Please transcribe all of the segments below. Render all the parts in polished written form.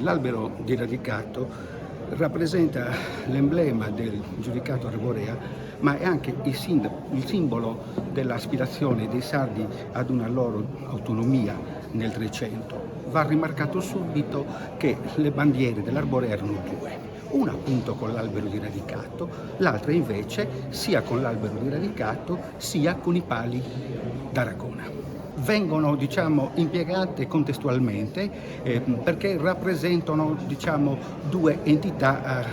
L'albero di radicato rappresenta l'emblema del giudicato arborea, ma è anche il simbolo dell'aspirazione dei sardi ad una loro autonomia nel Trecento. Va rimarcato subito che le bandiere dell'arborea erano due, una appunto con l'albero di radicato, l'altra invece sia con l'albero di radicato sia con i pali d'Aragona. Vengono impiegate contestualmente perché rappresentano due entità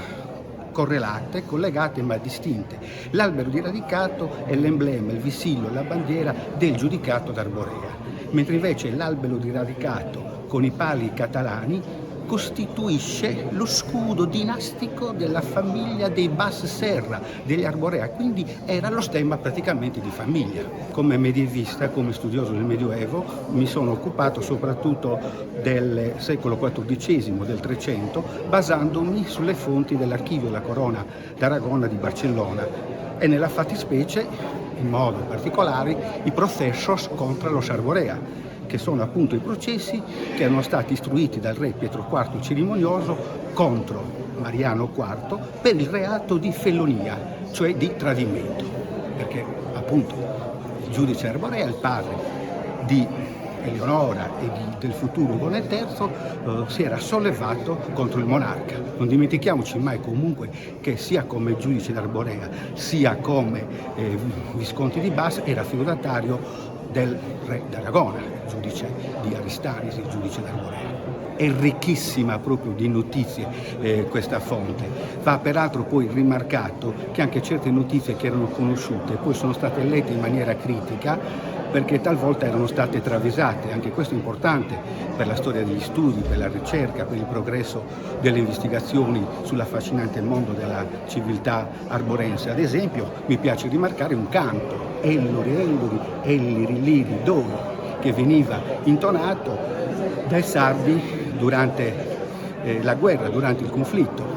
correlate, collegate ma distinte. L'albero di radicato è l'emblema, il vessillo, la bandiera del giudicato d'Arborea, mentre invece l'albero di radicato con i pali catalani costituisce lo scudo dinastico della famiglia dei Bas Serra, degli Arborea, quindi era lo stemma praticamente di famiglia. Come medievista, come studioso del Medioevo, mi sono occupato soprattutto del secolo XIV, del Trecento, basandomi sulle fonti dell'archivio della Corona d'Aragona di Barcellona e nella fattispecie, in modo particolare, i processos contra los Arborea, che sono appunto i processi che erano stati istruiti dal re Pietro IV Cerimonioso contro Mariano IV per il reato di fellonia, cioè di tradimento, perché appunto il giudice Arborea, il padre di Eleonora e del futuro Ugone III, si era sollevato contro il monarca. Non dimentichiamoci mai comunque che sia come giudice d'Arborea sia come Visconti di Bas era feudatario del re d'Aragona, giudice di Aristanis, il giudice d'Arborea. È ricchissima proprio di notizie questa fonte. Va peraltro poi rimarcato che anche certe notizie che erano conosciute poi sono state lette in maniera critica perché talvolta erano state travisate. Anche questo è importante per la storia degli studi, per la ricerca, per il progresso delle investigazioni sull'affascinante mondo della civiltà arborense. Ad esempio mi piace rimarcare un canto, Elluri, Elluri, Elliri, Liri, Dori, che veniva intonato dai sardi durante la guerra, durante il conflitto.